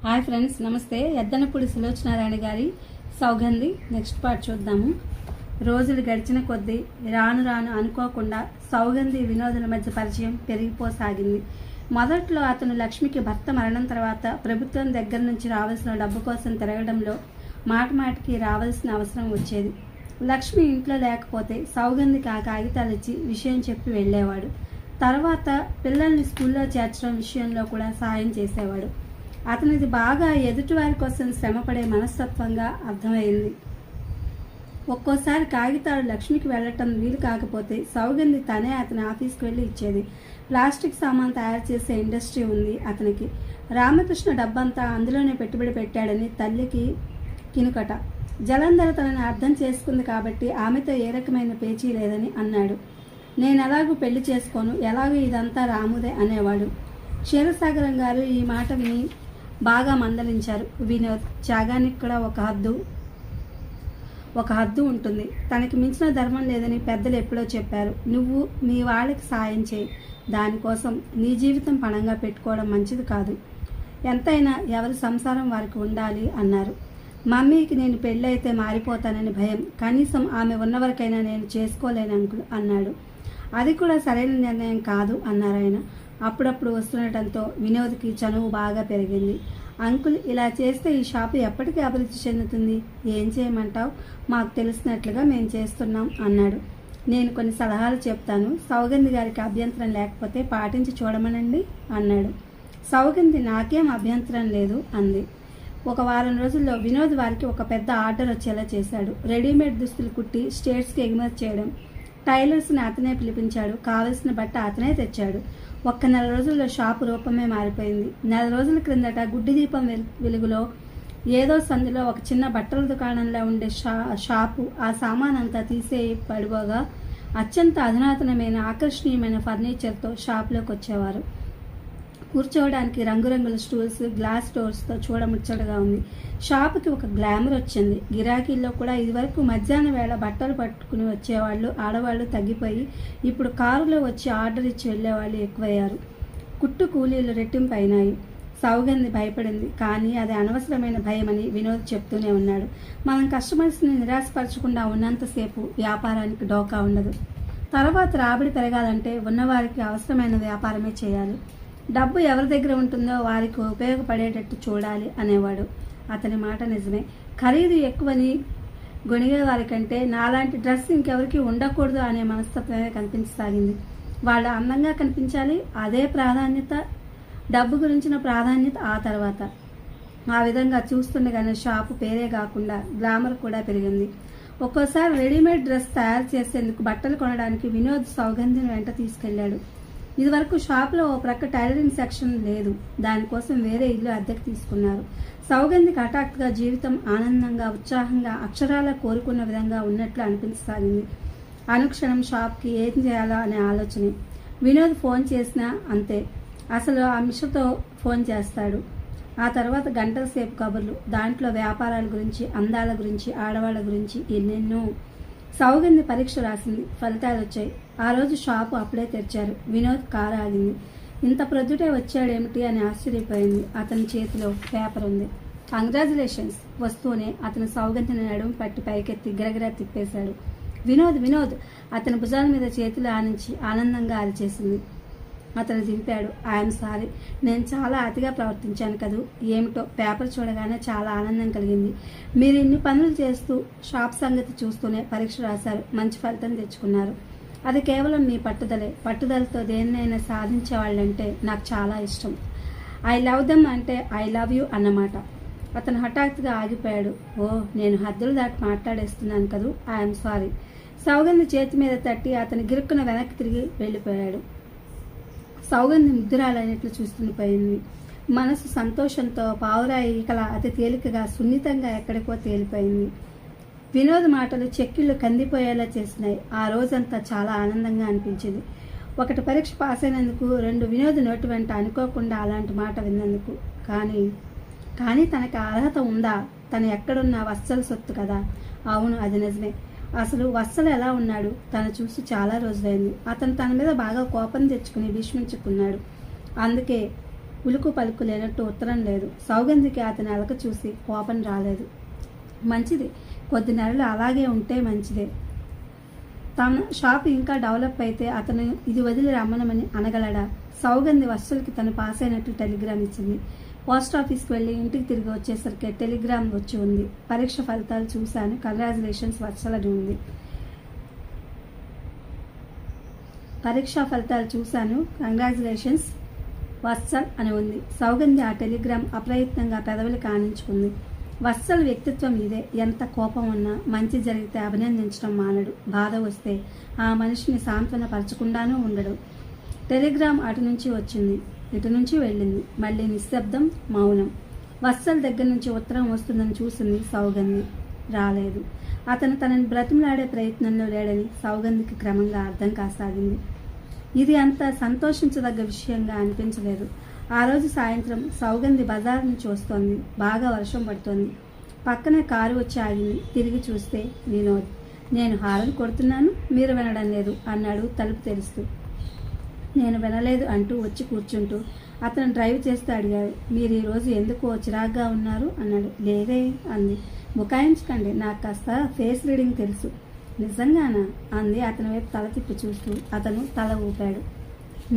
Hi friends, నమస్తే. ఎద్దనపూడి సులోచనారాయణ గారి Saugandhi next part చూద్దాము. రోజులు గడిచిన కొద్దీ రాను రాను అనుకోకుండా సౌగంధి వినోదుల మధ్య పరిచయం పెరిగిపోసాగింది. మొదట్లో అతను లక్ష్మికి భర్త మరణం తర్వాత ప్రభుత్వం దగ్గర నుంచి రావాల్సిన డబ్బు కోసం తిరగడంలో మాటికి రావాల్సిన అవసరం వచ్చేది. లక్ష్మి ఇంట్లో లేకపోతే సౌగంధికి ఆ కాగితాలు ఇచ్చి విషయం చెప్పి వెళ్ళేవాడు. తర్వాత పిల్లల్ని స్కూల్లో చేర్చడం విషయంలో కూడా సాయం చేసేవాడు. అతనిది బాగా ఎదుటివారి కోసం శ్రమపడే మనస్తత్వంగా అర్థమైంది. ఒక్కోసారి కాగితాలు లక్ష్మికి వెళ్ళటం వీలు కాకపోతే సౌగంధి తనే అతని ఆఫీస్కి వెళ్ళి ఇచ్చేది. ప్లాస్టిక్ సామాన్ తయారు చేసే ఇండస్ట్రీ ఉంది అతనికి. రామకృష్ణ డబ్బంతా అందులోనే పెట్టుబడి పెట్టాడని తల్లికి కినుకట. జలంధర తనని అర్థం చేసుకుంది కాబట్టి ఆమెతో ఏ రకమైన పేచీ లేదని అన్నాడు. నేను ఎలాగూ పెళ్లి చేసుకోను, ఎలాగూ ఇదంతా రాముదే అనేవాడు. క్షీరసాగరం గారు ఈ మాట విని బాగా మందలించారు. వినోద్, త్యాగానికి కూడా ఒక హద్దు ఉంటుంది. తనకి మించిన ధర్మం లేదని పెద్దలు ఎప్పుడో చెప్పారు. నువ్వు మీ వాళ్ళకి సాయం చేయి, దానికోసం నీ జీవితం పణంగా పెట్టుకోవడం మంచిది కాదు. ఎంతైనా ఎవరి సంసారం వారికి ఉండాలి అన్నారు. మమ్మీకి నేను పెళ్ళైతే మారిపోతానని భయం, కనీసం ఆమె ఉన్నవరకైనా నేను చేసుకోలేను అంకుల్ అన్నాడు. అది కూడా సరైన నిర్ణయం కాదు అన్నారాయన. అప్పుడప్పుడు వస్తుండటంతో వినోద్కి చనువు బాగా పెరిగింది. అంకుల్, ఇలా చేస్తే ఈ షాపు ఎప్పటికీ అభివృద్ధి చెందుతుంది, ఏం చేయమంటావు? మాకు తెలిసినట్లుగా మేము చేస్తున్నాం అన్నాడు. నేను కొన్ని సలహాలు చెప్తాను, సౌగంధి గారికి అభ్యంతరం లేకపోతే పాటించి చూడమనండి అన్నాడు. సౌగంధి నాకేం అభ్యంతరం లేదు అంది. ఒక వారం రోజుల్లో వినోద్ వారికి ఒక పెద్ద ఆర్డర్ వచ్చేలా చేశాడు. రెడీమేడ్ దుస్తులు కుట్టి స్టేట్స్కి ఎగుమతి చేయడం. టైలర్స్ని అతనే పిలిపించాడు. కావలసిన బట్ట అతనే తెచ్చాడు. ఒక్క నెల రోజుల్లో షాపు రూపమే మారిపోయింది. నెల రోజుల క్రిందట గుడ్డి దీపం వెలుగులో ఏదో సందులో ఒక చిన్న బట్టల దుకాణంలో ఉండే షాపు ఆ సామాన్ అంతా తీసే పడిపోగా అత్యంత అధునాతనమైన ఆకర్షణీయమైన ఫర్నిచర్తో షాపులోకి వచ్చేవారు. కూర్చోవడానికి రంగురంగుల స్టూల్స్, గ్లాస్ డోర్స్తో చూడముచ్చటగా ఉంది. షాపుకి ఒక గ్లామర్ వచ్చింది. గిరాకీల్లో కూడా ఇదివరకు మధ్యాహ్నం వేళ బట్టలు పట్టుకుని వచ్చేవాళ్ళు ఆడవాళ్ళు తగ్గిపోయి ఇప్పుడు కారులో వచ్చి ఆర్డర్ ఇచ్చి వెళ్ళేవాళ్ళు ఎక్కువయ్యారు. కుట్టు కూలీలు రెట్టింపు అయినాయి. సౌగంధి భయపడింది, కానీ అది అనవసరమైన భయమని వినోద్ చెప్తూనే ఉన్నాడు. మనం కస్టమర్స్ని నిరాశపరచకుండా ఉన్నంతసేపు వ్యాపారానికి డోకా ఉండదు. తర్వాత రాబడి పెరగాలంటే ఉన్నవారికి అవసరమైన వ్యాపారమే చేయాలి. డబ్బు ఎవరి దగ్గర ఉంటుందో వారికి ఉపయోగపడేటట్టు చూడాలి అనేవాడు. అతని మాట నిజమే. ఖరీదు ఎక్కువని గొనిగే వారికంటే నాలాంటి డ్రెస్ ఇంకెవరికి ఉండకూడదు అనే మనస్తత్వమే కనిపించసాగింది. వాళ్ళు అందంగా కనిపించాలి, అదే ప్రాధాన్యత. డబ్బు గురించిన ప్రాధాన్యత ఆ తర్వాత. ఆ విధంగా చూస్తుండగానే షాపు పేరే కాకుండా గ్లామర్ కూడా పెరిగింది. ఒక్కోసారి రెడీమేడ్ డ్రెస్ తయారు చేసేందుకు బట్టలు కొనడానికి వినోద్ సౌగంధిని వెంట తీసుకెళ్లాడు. ఇదివరకు షాప్లో ఓ ప్రక్క టైలరింగ్ సెక్షన్ లేదు. దానికోసం వేరే ఇల్లు అద్దెకు తీసుకున్నారు. సౌగంధికి హఠాత్తుగా జీవితం ఆనందంగా, ఉత్సాహంగా, అక్షరాల కోరుకున్న విధంగా ఉన్నట్లు అనిపించసాగింది. అనుక్షణం షాప్కి ఏం చేయాలో అనే ఆలోచనే. వినోద్ ఫోన్ చేసినా అంతే. అసలు ఆ మిషతో ఫోన్ చేస్తాడు. ఆ తర్వాత గంటల సేపు కబుర్లు. దాంట్లో వ్యాపారాల గురించి, అందాల గురించి, ఆడవాళ్ళ గురించి ఎన్నెన్నో. సౌగంధి పరీక్ష రాసింది. ఫలితాలు వచ్చాయి. ఆ రోజు షాపు అప్పుడే తెరిచారు. వినోద్ కారు ఆగింది. ఇంత ప్రొద్దుటే వచ్చాడేమిటి అని ఆశ్చర్యపోయింది. అతని చేతిలో పేపర్ ఉంది. కంగ్రాచులేషన్స్ వస్తూనే అతను సౌగంధిని నడుము పట్టి పైకెత్తి గిరగిరా తిప్పేశాడు. వినోద్ వినోద్ అతని భుజాల మీద చేతులు ఆనించి ఆనందంగా అరిచేసింది. అతను దింపాడు. ఐఎమ్ సారీ, నేను చాలా అతిగా ప్రవర్తించాను కదూ. ఏమిటో పేపర్ చూడగానే చాలా ఆనందం కలిగింది. మీరు ఇన్ని పనులు చేస్తూ షాప్ సంగతి చూస్తూనే పరీక్ష రాశారు, మంచి ఫలితం తెచ్చుకున్నారు. అది కేవలం మీ పట్టుదలే. పట్టుదలతో దేన్నైనా సాధించేవాళ్ళంటే నాకు చాలా ఇష్టం. ఐ లవ్ దెమ్ అంటే ఐ లవ్ యూ అన్నమాట. అతను హఠాత్తుగా ఆగిపోయాడు. ఓ, నేను హద్దులు దాటి మాట్లాడేస్తున్నాను కదూ. I'm sorry. సౌగంధి చేతి మీద తట్టి అతని గిరుక్కున వెనక్కి తిరిగి వెళ్ళిపోయాడు. సౌగంధి ముద్దురాలైనట్లు చూస్తుండిపోయింది. మనసు సంతోషంతో పావురాయి ఈకల అతి తేలికగా, సున్నితంగా ఎక్కడికో తేలిపోయింది. వినోద్ మాటలు చెక్కిళ్ళు కందిపోయేలా చేసినాయి. ఆ రోజంతా చాలా ఆనందంగా అనిపించింది. ఒకటి పరీక్ష పాస్ అయినందుకు, 2 వినోద్ నోటి వెంట అనుకోకుండా అలాంటి మాట విన్నందుకు. కానీ తనకి అర్హత ఉందా? తను ఎక్కడున్నా వత్సల సొత్తు కదా. అవును, అది నిజమే. అసలు వత్సలు ఎలా ఉన్నాడు? తను చూసి చాలా రోజులైంది. అతను తన మీద బాగా కోపం తెచ్చుకుని భీష్మించుకున్నాడు. అందుకే ఉలుకు పలుకు లేనట్టు ఉత్తరం లేదు. సౌగంధికి అతని అలక చూసి కోపం రాలేదు. మంచిది, కొద్ది నెలలు అలాగే ఉంటే మంచిదే. తన షాప్ ఇంకా డెవలప్ అయితే అతను ఇది వదిలి రమ్మనమని అనగలడా? సౌగంధి వత్సలకి తను పాస్ అయినట్టు టెలిగ్రామ్ ఇచ్చింది. పోస్ట్ ఆఫీస్కి వెళ్ళి ఇంటికి తిరిగి వచ్చేసరికి టెలిగ్రామ్ వచ్చి ఉంది. పరీక్ష ఫలితాలు చూశాను, కంగ్రాచులేషన్స్ వత్సల అని ఉంది. పరీక్షా ఫలితాలు చూశాను, కంగ్రాచులేషన్స్ వత్సల్ అని ఉంది. సౌగంధి ఆ టెలిగ్రామ్ అప్రయత్నంగా పెదవులు కానించుకుంది. వత్సల్ వ్యక్తిత్వం ఇదే. ఎంత కోపం ఉన్నా మంచి జరిగితే అభినందించడం మానడు. బాధ వస్తే ఆ మనిషిని సాంత్వన పరచకుండానూ ఉండడు. టెలిగ్రామ్ అటు నుంచి వచ్చింది, ఇటు నుంచి వెళ్ళింది. మళ్ళీ నిశ్శబ్దం, మౌనం. వత్సల్ దగ్గర నుంచి ఉత్తరం వస్తుందని చూసింది సౌగంధి. రాలేదు. అతను తనని బ్రతిమలాడే ప్రయత్నంలో లేడని సౌగంధికి క్రమంగా అర్థం కాసాగింది. ఇది అంత సంతోషించదగ్గ విషయంగా అనిపించలేదు. ఆ రోజు సాయంత్రం సౌగంధి బజార్ నుంచి వస్తోంది. బాగా వర్షం పడుతోంది. పక్కనే కారు వచ్చి ఆగింది. తిరిగి చూస్తే వినోద్. నేను హారన్ కొడుతున్నాను, మీరు వినడం లేదు అన్నాడు తలుపు తెరుస్తూ. నేను వినలేదు అంటూ వచ్చి కూర్చుంటూ అతను డ్రైవ్ చేస్తూ అడిగాడు. మీరు ఈరోజు ఎందుకో చిరాగ్గా ఉన్నారు అన్నాడు. లేదే అంది. బుకాయించకండి, నాకు కాస్త ఫేస్ రీడింగ్ తెలుసు. నిజంగానా అంది అతని వైపు తల తిప్పి చూస్తూ. అతను తల ఊపాడు.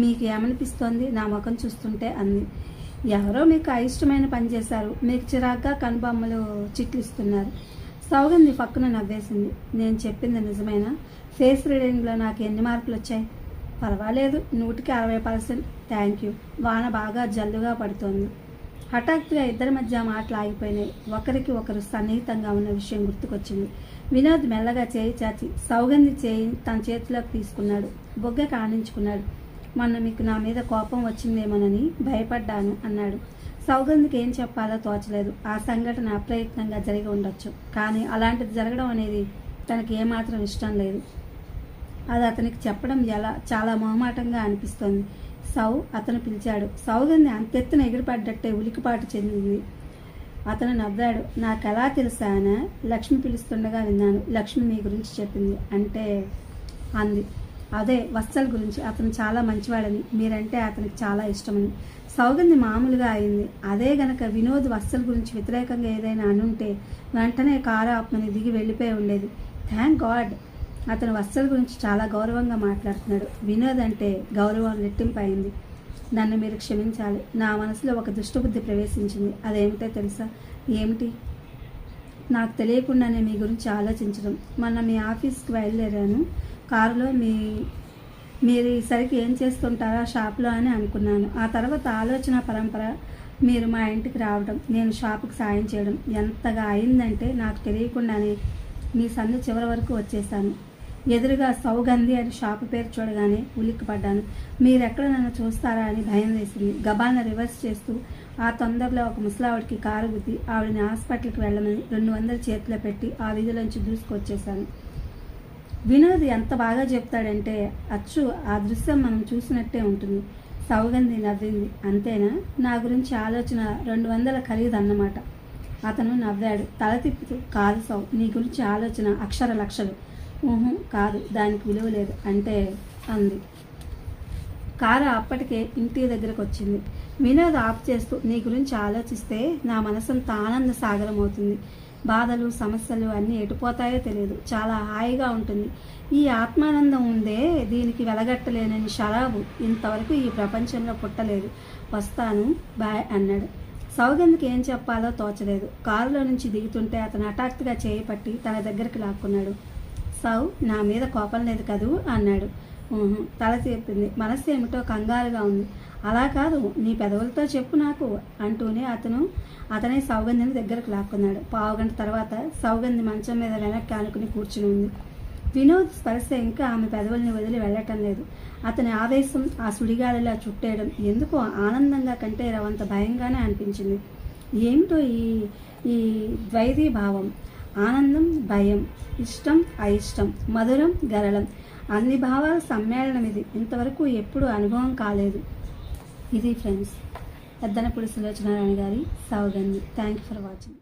మీకు ఏమనిపిస్తోంది నా ముఖం చూస్తుంటే అంది. ఎవరో మీకు అయిష్టమైన పని చేశారు, మీకు చిరాగ్గా కనుబొమ్మలు చిట్లిస్తున్నారు. సౌగంధి పక్కన నవ్వేసింది. నేను చెప్పింది నిజమేనా? ఫేస్ రీడింగ్లో నాకు ఎన్ని మార్కులు వచ్చాయి? పర్వాలేదు, 100కి 60%. Thank you. వాన బాగా జల్లుగా పడుతోంది. హఠాత్తుగా ఇద్దరి మధ్య మాటలు ఆగిపోయినాయి. ఒకరికి ఒకరు సన్నిహితంగా ఉన్న విషయం గుర్తుకొచ్చింది. వినోద్ మెల్లగా చేయి చాచి సౌగంధి చేయి తన చేతిలోకి తీసుకున్నాడు. బొగ్గ కానించుకున్నాడు. మొన్న మీకు నా మీద కోపం వచ్చిందేమోనని భయపడ్డాను అన్నాడు. సౌగంధికి ఏం చెప్పాలో తోచలేదు. ఆ సంఘటన అప్రయత్నంగా జరిగి ఉండొచ్చు, కానీ అలాంటిది జరగడం అనేది తనకి ఏమాత్రం ఇష్టం లేదు. అది అతనికి చెప్పడం చాలా మొహమాటంగా అనిపిస్తోంది. అతను పిలిచాడు. సౌగంధి అంతెత్తున ఎగిరిపడ్డట్టే ఉలికిపాటు చెందింది. అతను నవ్వాడు. నాకెలా తెలుసానా? లక్ష్మి పిలుస్తుండగా విన్నాను. లక్ష్మి మీ గురించి చెప్పింది అంటే అంది. అదే వత్సల్ గురించి. అతను చాలా మంచివాడని, మీరంటే అతనికి చాలా ఇష్టమని. సౌగంధి మామూలుగా అయింది. అదే గనక వినోద్ వత్సల్ గురించి వ్యతిరేకంగా ఏదైనా అనుంటే వెంటనే కారు ఆపమని దిగి వెళ్ళిపోయి ఉండేది. Thank God. అతను వత్సల్ గురించి చాలా గౌరవంగా మాట్లాడుతున్నాడు. వినోద్ అంటే గౌరవం రెట్టింపు అయింది. నన్ను మీరు క్షమించాలి. నా మనసులో ఒక దుష్టబుద్ధి ప్రవేశించింది. అదేమిటో తెలుసా? ఏమిటి? నాకు తెలియకుండానే మీ గురించి ఆలోచించడం. మొన్న మీ ఆఫీస్కి బయలుదేరాను. కారులో మీరు ఈసరికి ఏం చేస్తుంటారా షాప్లో అని అనుకున్నాను. ఆ తర్వాత ఆలోచన పరంపర మీరు మా ఇంటికి రావడం, నేను షాపుకి సాయం చేయడం ఎంతగా అయిందంటే నాకు తెలియకుండానే మీ సందు చివరి వరకు వచ్చేసాను. ఎదురుగా సౌగంధి అని షాపు పేరు చూడగానే ఉలిక్కిపడ్డాను. మీరెక్కడ నన్ను చూస్తారా అని భయం వేసింది. గబాలను రివర్స్ చేస్తూ ఆ తొందరలో ఒక ముసలావిడికి కారు గుద్ది ఆవిడని హాస్పిటల్కి వెళ్ళమని 200 చేతిలో పెట్టి ఆ వీధిలోంచి దూసుకొచ్చేశాను. వినోద్ ఎంత బాగా చెప్తాడంటే అచ్చు ఆ దృశ్యం మనం చూసినట్టే ఉంటుంది. సౌగంధి నవ్వింది. అంతేనా? నా గురించి ఆలోచన 200 ఖరీదన్నమాట. అతను నవ్వాడు తల తిప్పుతూ. కాదు సౌ, నీ గురించి ఆలోచన అక్షర లక్షలు. కాదు, దానికి విలువ లేదు అంటే అంది. కారు అప్పటికే ఇంటి దగ్గరకు వచ్చింది. వినోద్ ఆఫ్ చేస్తూ నీ గురించి ఆలోచిస్తే నా మనసంతా ఆనంద సాగరం అవుతుంది. బాధలు సమస్యలు అన్నీ ఎటుపోతాయో తెలియదు. చాలా హాయిగా ఉంటుంది. ఈ ఆత్మానందం ఉందే, దీనికి వెలగట్టలేనని షరాబు ఇంతవరకు ఈ ప్రపంచంలో పుట్టలేదు. వస్తాను, బాయ్ అన్నాడు. సౌగంధికి ఏం చెప్పాలో తోచలేదు. కారులో నుంచి దిగుతుంటే అతను హఠాత్తుగా చేయి పట్టి తన దగ్గరికి లాక్కున్నాడు. నా మీద కోపం లేదు కదూ అన్నాడు. తల చెప్పింది. మనస్సు ఏమిటో కంగారుగా ఉంది. అలా కాదు, నీ పెదవులతో చెప్పు నాకు అంటూనే అతనే సౌగంధిని దగ్గరకు లాక్కున్నాడు. పావుగంట తర్వాత సౌగంధి మంచం మీద వెనక్కి ఆనుకుని కూర్చుని ఉంది. వినోద్ స్పర్శ ఇంకా ఆమె పెదవుల్ని వదిలి వెళ్ళటం లేదు. అతని ఆవేశం ఆ సుడిగాలిలా చుట్టేయడం ఎందుకో ఆనందంగా కంటే రవంత భయంగానే అనిపించింది. ఏమిటో ఈ ద్వైతీ భావం. ఆనందం, భయం, ఇష్టం, అయిష్టం, మధురం, గరళం, అన్ని భావాల సమ్మేళనం ఇది. ఇంతవరకు ఎప్పుడూ అనుభవం కాలేదు. ఇది ఫ్రెండ్స్, పెద్దనపూడి సులోచనారాయణ గారి Saugandhi. Thank you for watching.